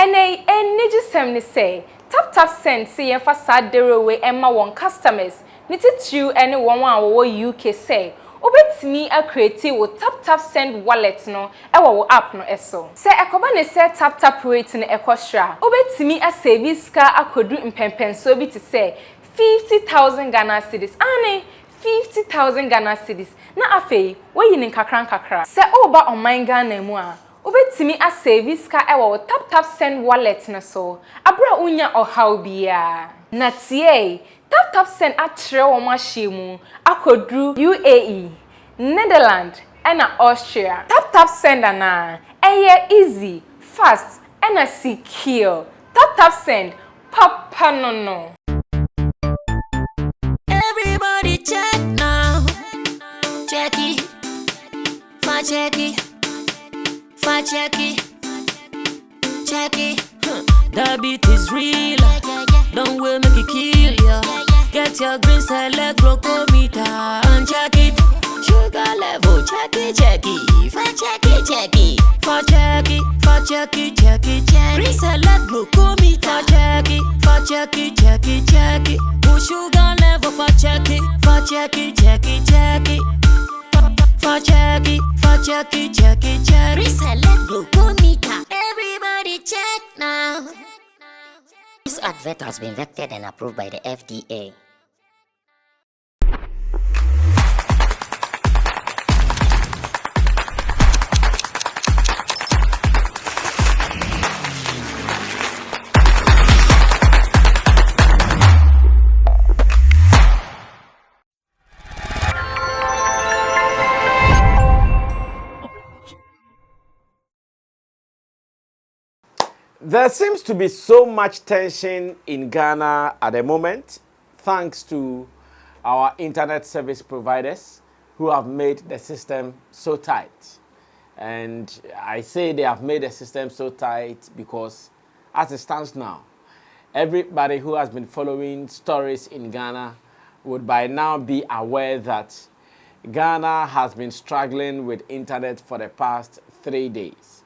Ene gisem ni say tap send see yen fa sadere we emma won customers ni titu ene won a wo UK say obetimi a create wo tap send wallet no e wo app no eso se ekoba ne se tap rate no ekostra obetimi a save ska akodu impempenso bi ti say 50,000 Ghana cedis ane 50,000 Ghana cedis na afei wo yin kakra se oba on Ghana mu a obetimi a save ska ewo tap send wallet na so abra unya ohaw bia na tie tap send atre wo mahye akodru UAE Netherlands and Austria tap send na easy fast and secure tap send papa no everybody check now check it check it. The beat is real. Don't wait, make it kill ya. Get your green select glucometer and check it. Sugar level, check it. Check it. Green select glucometer, check it. Push sugar level, check it. Reselect glucometer. Everybody check now. This advert has been vetted and approved by the FDA. There seems to be so much tension in Ghana at the moment, thanks to our internet service providers who have made the system so tight. And I say they have made the system so tight because as it stands now, everybody who has been following stories in Ghana would by now be aware that Ghana has been struggling with internet for the past 3 days.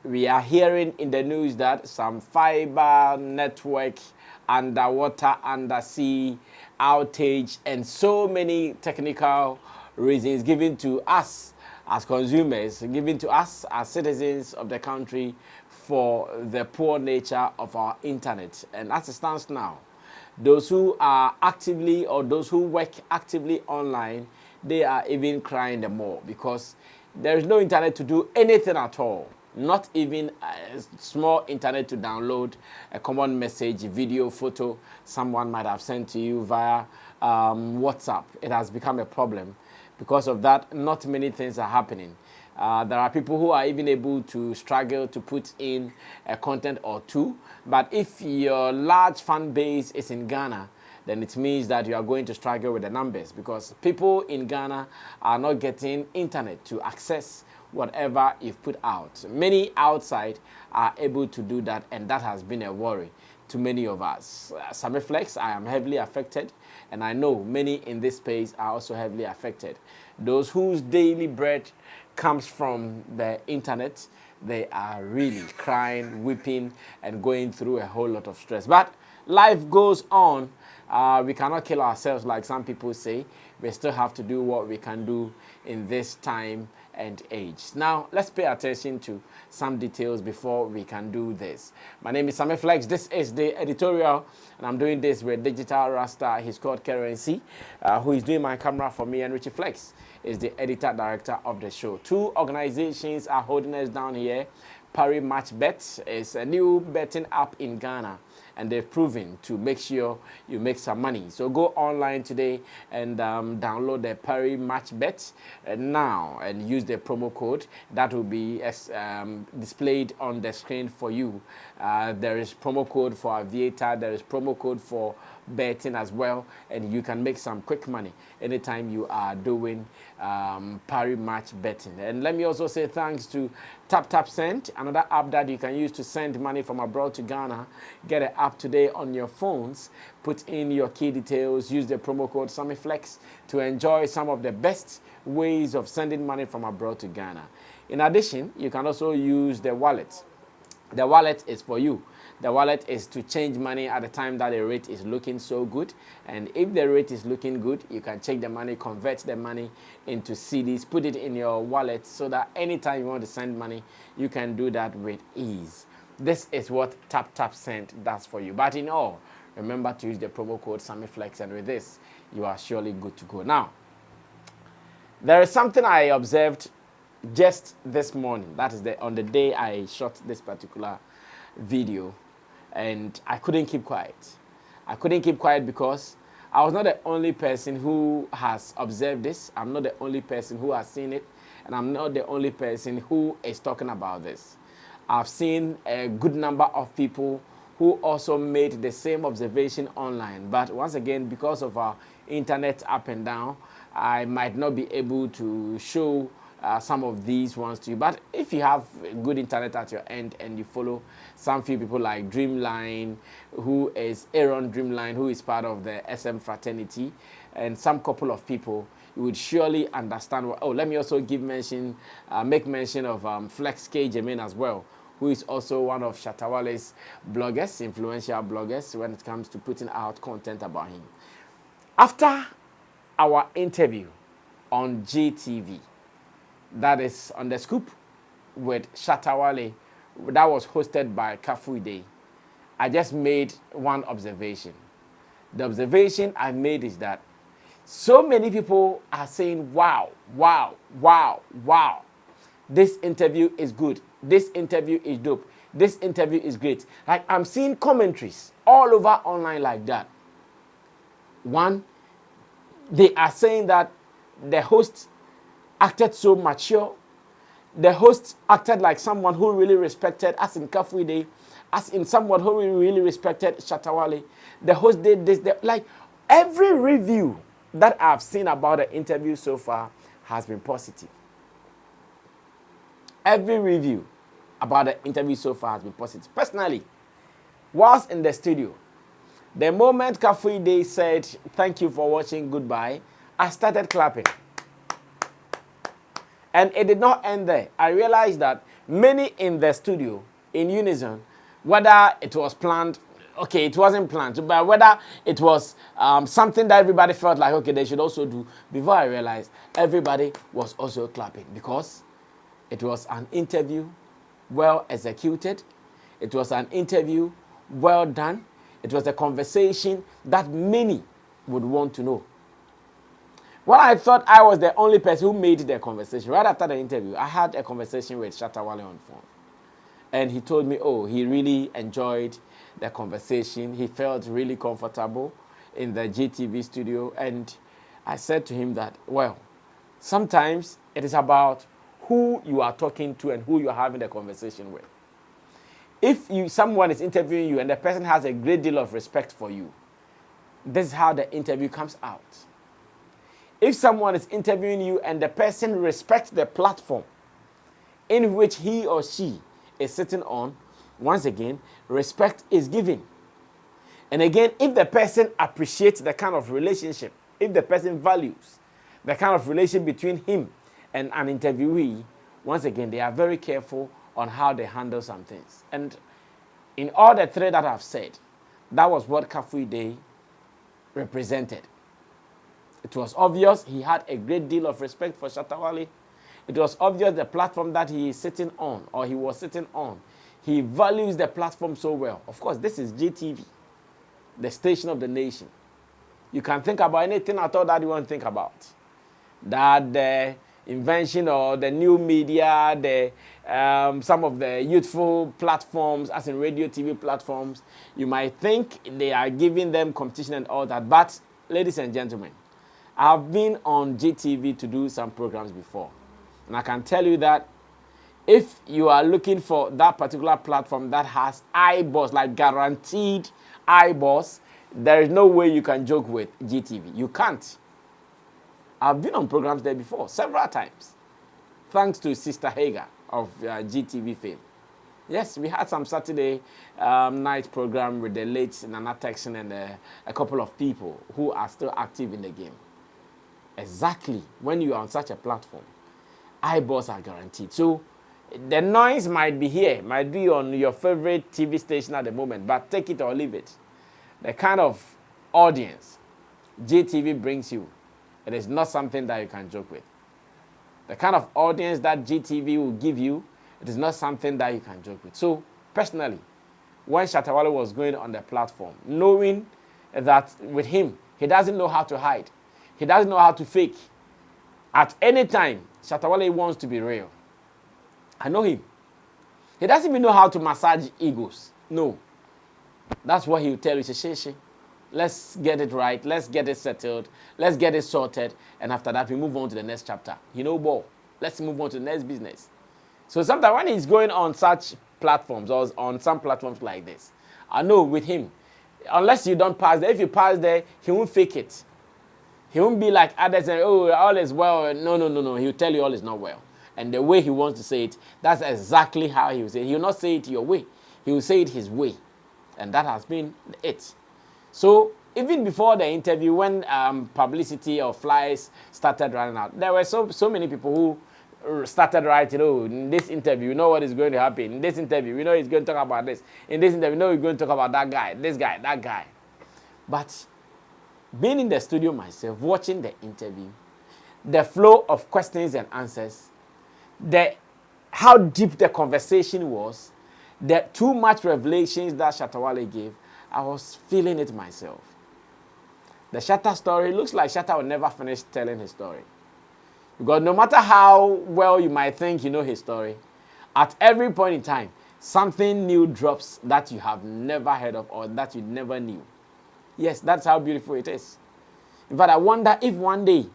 We are hearing in the news that some fiber network, underwater, undersea outage, and so many technical reasons given to us as consumers, given to us as citizens of the country for the poor nature of our internet. And as it stands now, those who are actively or those who work actively online, they are even crying the more because there is no internet to do anything at all. Not even a small internet to download a common message, video, photo someone might have sent to you via WhatsApp. It has become a problem. Because of that, not many things are happening. There are people who are even able to struggle to put in a content or two. But if your large fan base is in Ghana, then it means that you are going to struggle with the numbers because people in Ghana are not getting internet to access whatever you've put out. Many outside are able to do that, and that has been a worry to many of us. Sammy Flex, I am heavily affected, and I know many in this space are also heavily affected. Those whose daily bread comes from the internet, they are really crying, weeping, and going through a whole lot of stress. But life goes on. We cannot kill ourselves like some people say. We still have to do what we can do in this time and age. Now, let's pay attention to some details before we can do this. My name is Sammy Flex. This is the editorial, and I'm doing this with Digital Rasta. He's called Currency, who is doing my camera for me, and Richie Flex is the editor-director of the show. Two organizations are holding us down here. Pari Match Bet is a new betting app in Ghana, and they've proven to make sure you make some money. So go online today and download the Pari Match Bet now and use the promo code that will be displayed on the screen for you. There is promo code for Aviator, there is promo code for betting as well, and you can make some quick money anytime you are doing Pari Match betting. And let me also say thanks to Tap Send, another app that you can use to send money from abroad to Ghana. Get an app today on your phones, put in your key details, use the promo code SammyFlex to enjoy some of the best ways of sending money from abroad to Ghana. In addition, you can also use the wallet The wallet is for you. The wallet is to change money at the time that the rate is looking so good. And if the rate is looking good, you can check the money, convert the money into CDs, put it in your wallet so that anytime you want to send money, you can do that with ease. This is what Send does for you. But in all, remember to use the promo code SammyFlex, and with this, you are surely good to go. Now, there is something I observed just this morning. That is on the day I shot this particular video, and I couldn't keep quiet. I couldn't keep quiet because I was not the only person who has observed this. I'm not the only person who has seen it, and I'm not the only person who is talking about this. I've seen a good number of people who also made the same observation online. But once again, because of our internet up and down, I might not be able to show some of these ones to you. But if you have good internet at your end and you follow some few people like Dreamline, who is Aaron Dreamline, who is part of the SM fraternity, and some couple of people, you would surely understand. Oh, let me also make mention of Flex K as well, who is also one of Shata Wale's bloggers, influential bloggers, when it comes to putting out content about him. After our interview on GTV, that is on the scoop with Shata Wale, that was hosted by Kafui, I just made one observation. The observation I made is that so many people are saying, wow, wow, wow, wow. This interview is good. This interview is dope. This interview is great. Like, I'm seeing commentaries all over online like that. One, they are saying that the host acted so mature. The host acted like someone who really respected, as in Kafui, as in someone who really respected Shata Wale. The host did this. Like, every review that I've seen about the interview so far has been positive. Every review about the interview so far has been positive. Personally, whilst in the studio, the moment Kafui said, "Thank you for watching, goodbye," I started clapping. And it did not end there. I realized that many in the studio, in unison, whether it was planned, okay, it wasn't planned, but whether it was something that everybody felt like, okay, they should also do, before I realized, everybody was also clapping because it was an interview well executed. It was an interview well done. It was a conversation that many would want to know. Well, I thought I was the only person who made the conversation. Right after the interview, I had a conversation with Shata Wale on phone. And he told me, oh, he really enjoyed the conversation. He felt really comfortable in the GTV studio. And I said to him that, well, sometimes it is about who you are talking to and who you are having the conversation with. If someone is interviewing you and the person has a great deal of respect for you, this is how the interview comes out. If someone is interviewing you and the person respects the platform in which he or she is sitting on, once again, respect is given. And again, if the person appreciates the kind of relationship, if the person values the kind of relationship between him and an interviewee, once again, they are very careful on how they handle some things. And in all the three that I've said, that was what Kafui represented. It was obvious he had a great deal of respect for Shata Wale. It was obvious the platform that he is sitting on, or he was sitting on, he values the platform so well. Of course, this is GTV, the station of the nation. You can think about anything at all that you want to think about. That the invention or the new media, some of the youthful platforms, as in radio, TV platforms, you might think they are giving them competition and all that. But, ladies and gentlemen, I've been on GTV to do some programs before. And I can tell you that if you are looking for that particular platform that has eyeballs, like guaranteed eyeballs, there is no way you can joke with GTV. You can't. I've been on programs there before, several times. Thanks to Sister Hager of GTV fame. Yes, we had some Saturday night program with the late Nana Texan and a couple of people who are still active in the game. Exactly. When you are on such a platform, eyeballs are guaranteed. So The noise might be here, might be on your favorite TV station at the moment, but take it or leave it. The kind of audience GTV brings you, it is not something that you can joke with. The kind of audience that GTV will give you, it is not something that you can joke with. So, personally, when Shata Wale was going on the platform, knowing that with him, he doesn't know how to hide. He doesn't know how to fake. At any time, Shata Wale wants to be real. I know him. He doesn't even know how to massage egos. No. That's what he'll tell you. She. Let's get it right. Let's get it settled. Let's get it sorted. And after that, we move on to the next chapter. You know, ball. Let's move on to the next business. So sometimes when he's going on such platforms or on some platforms like this, I know with him, unless you don't pass there, if you pass there, he won't fake it. He won't be like others and, oh, all is well. No. He'll tell you all is not well. And the way he wants to say it, that's exactly how he will say it. He will not say it your way. He will say it his way. And that has been it. So even before the interview, when publicity or flyers started running out, there were so many people who started writing, oh, in this interview, you know what is going to happen. In this interview, we know he's going to talk about this. In this interview, we know he's going to talk about that guy, this guy, that guy. But being in the studio myself, watching the interview, the flow of questions and answers, how deep the conversation was, the too much revelations that Shata Wale gave, I was feeling it myself. The Shatta story looks like Shatta will never finish telling his story. Because no matter how well you might think you know his story, at every point in time, something new drops that you have never heard of or that you never knew. Yes, that's how beautiful it is. In fact, I wonder if one day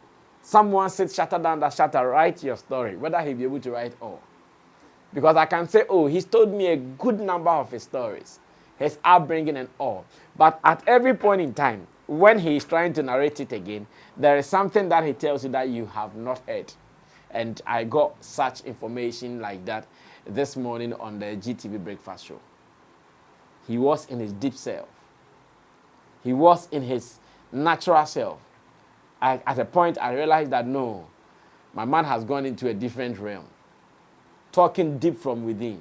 someone sits Shatta down that Shatta, write your story, whether he'll be able to write all. Because I can say, oh, he's told me a good number of his stories, his upbringing and all. But at every point in time, when he's trying to narrate it again, there is something that he tells you that you have not heard. And I got such information like that this morning on the GTV breakfast show. He was in his deep self. He was in his natural self. At a point, I realized that no, my man has gone into a different realm. Talking deep from within.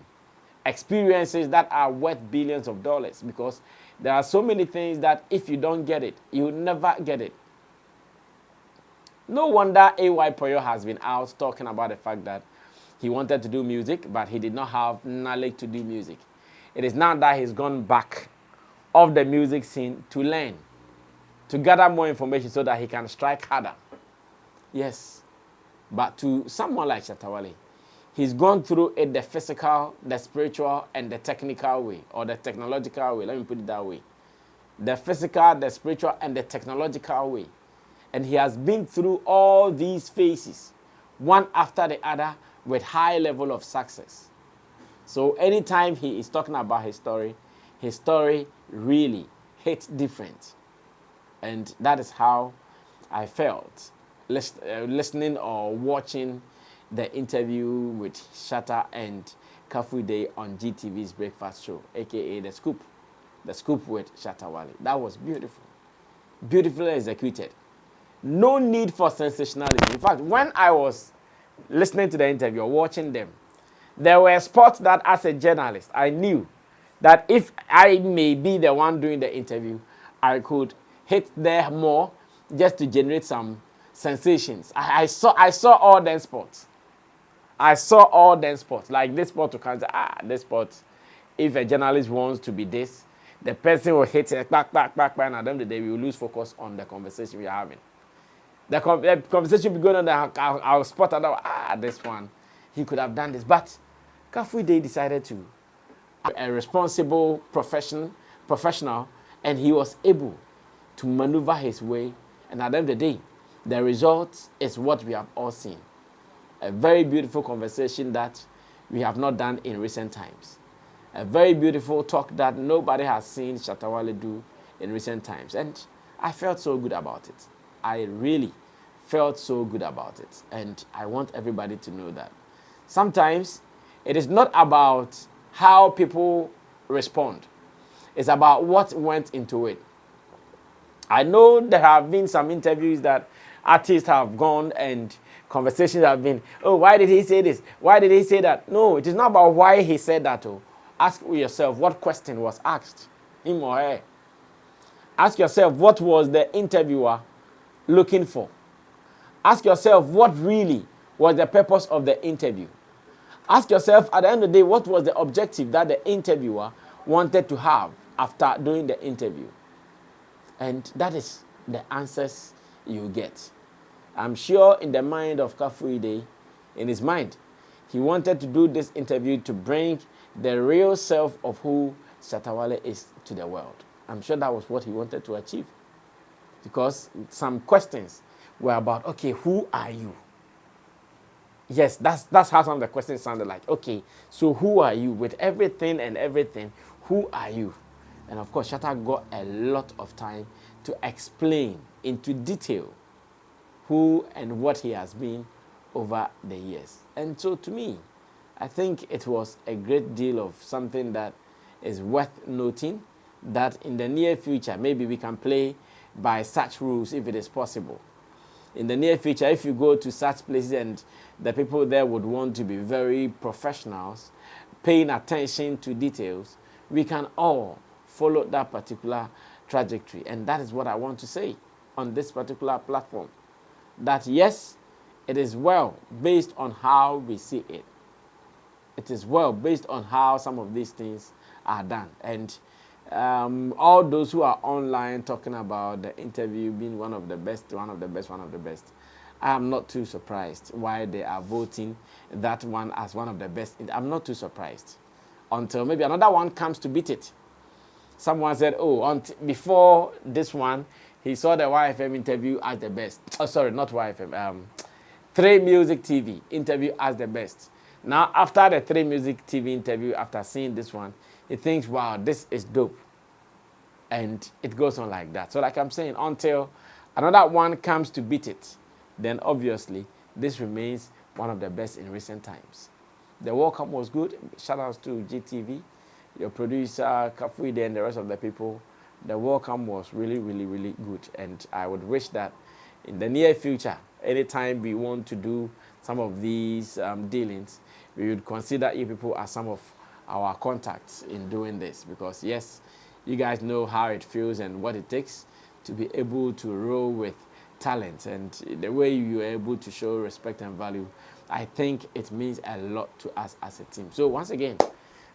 Experiences that are worth billions of dollars, because there are so many things that if you don't get it, you'll never get it. No wonder AY Poyo has been out talking about the fact that he wanted to do music, but he did not have knowledge to do music. It is now that he's gone back of the music scene to learn, to gather more information so that he can strike harder. Yes, but to someone like Shata Wale, he's gone through it the physical, the spiritual, and the technical way, or the technological way. Let me put it that way. The physical, the spiritual, and the technological way. And he has been through all these phases, one after the other, with high level of success. So anytime he is talking about his story really hits different. And that is how I felt listening or watching the interview with Shatta and Kafu Day on GTV's breakfast show, aka The Scoop. The Scoop with Shata Wale. That was beautiful. Beautifully executed. No need for sensationalism. In fact, when I was listening to the interview or watching them, there were spots that as a journalist, I knew that if I may be the one doing the interview, I could hit there more just to generate some sensations. I saw all them spots. I saw all them spots. Like this spot, you can say, this spot, if a journalist wants to be this, the person will hit it, back, and at the end of the day, we will lose focus on the conversation we are having. The conversation will be going on, I'll spot another, this one, he could have done this. But Kafu Day decided to be a responsible professional, and he was able to maneuver his way. And at the end of the day, the result is what we have all seen. A very beautiful conversation that we have not done in recent times. A very beautiful talk that nobody has seen Shata Wale do in recent times. And I felt so good about it. I really felt so good about it. And I want everybody to know that. Sometimes it is not about how people respond. It's about what went into it. I know there have been some interviews that artists have gone and conversations have been, oh, why did he say this? Why did he say that? No, it is not about why he said that. Oh. Ask yourself what question was asked, him or her. Ask yourself what was the interviewer looking for. Ask yourself what really was the purpose of the interview. Ask yourself at the end of the day, what was the objective that the interviewer wanted to have after doing the interview? And that is the answers you get. I'm sure in the mind of Kafuide, in his mind, he wanted to do this interview to bring the real self of who Shata Wale is to the world. I'm sure that was what he wanted to achieve. Because some questions were about, okay, who are you? Yes, that's how some of the questions sounded like. Okay, so who are you? With everything and everything, who are you? And of course, Shatta got a lot of time to explain into detail who and what he has been over the years. And so to me, I think it was a great deal of something that is worth noting, that in the near future, maybe we can play by such rules if it is possible. In the near future, if you go to such places and the people there would want to be very professionals, paying attention to details, we can all follow that particular trajectory. And that is what I want to say on this particular platform. That yes, it is well based on how we see it. It is well based on how some of these things are done. And all those who are online talking about the interview being one of the best, I am not too surprised why they are voting that one as one of the best. I'm not too surprised until maybe another one comes to beat it. Someone said, oh, before this one, he saw the YFM interview as the best. Oh, sorry, not YFM. 3 Music TV interview as the best. Now, after the 3 Music TV interview, after seeing this one, he thinks, wow, this is dope. And it goes on like that. So like I'm saying, until another one comes to beat it, then obviously this remains one of the best in recent times. The welcome was good. Shout outs to GTV, your producer, Kafuide, and the rest of the people. The welcome was really, really, really good. And I would wish that in the near future, anytime we want to do some of these dealings, we would consider you people as some of our contacts in doing this. Because yes, you guys know how it feels and what it takes to be able to roll with talent. And the way you are able to show respect and value, I think it means a lot to us as a team. So once again,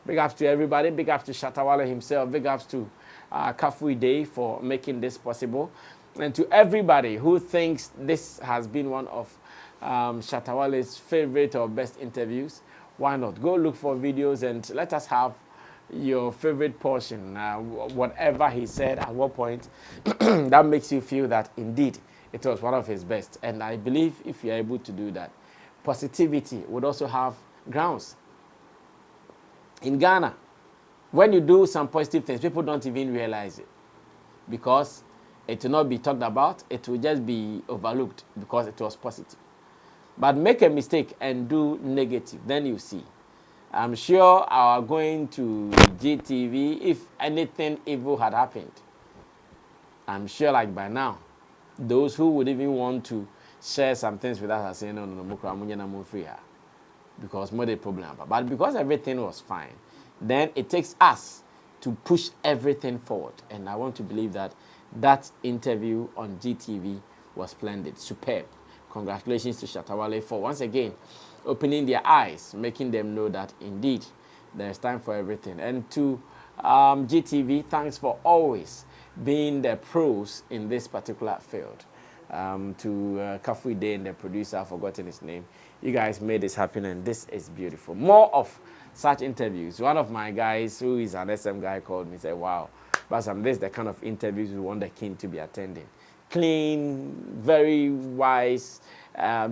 big ups to everybody. Big ups to Shata Wale himself. Big ups to Kafuide for making this possible. And to everybody who thinks this has been one of Shata Wale's favorite or best interviews, why not? Go look for videos and let us have your favorite portion, whatever he said at what point that makes you feel that indeed it was one of his best. And I believe if you're able to do that, positivity would also have grounds. In Ghana, when you do some positive things, people don't even realize it because it will not be talked about. It will just be overlooked because it was positive. But make a mistake and do negative, then you see. I'm sure our going to GTV, if anything evil had happened, I'm sure like by now, those who would even want to share some things with us are saying, no, because more the problem. But because everything was fine, then it takes us to push everything forward. And I want to believe that that interview on GTV was splendid, superb. Congratulations to Shata Wale for once again opening their eyes, making them know that indeed there's time for everything. And to GTV, thanks for always being the pros in this particular field. To Kafuide and the producer, I've forgotten his name. You guys made this happen and this is beautiful. More of such interviews. One of my guys who is an SM guy called me and said, wow, Basam, this is the kind of interviews we want the king to be attending. Clean, very wise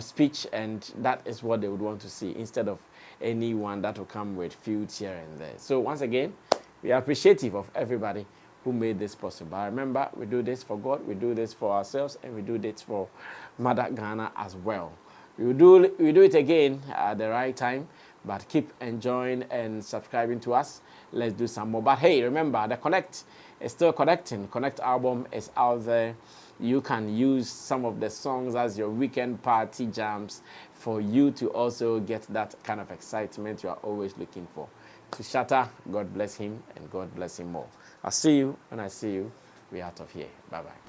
speech, and that is what they would want to see instead of anyone that will come with feuds here and there. So once again, we are appreciative of everybody who made this possible. Remember, we do this for God, we do this for ourselves, and we do this for Mother Ghana as well. We do it again at the right time, but keep enjoying and subscribing to us. Let's do some more. But hey, remember, the Connect is still connecting. Connect album is out there. you can use some of the songs as your weekend party jams for you to also get that kind of excitement you are always looking for. To Shatta, God bless him and God bless him more. I'll see you when I see you. We're out of here. Bye-bye.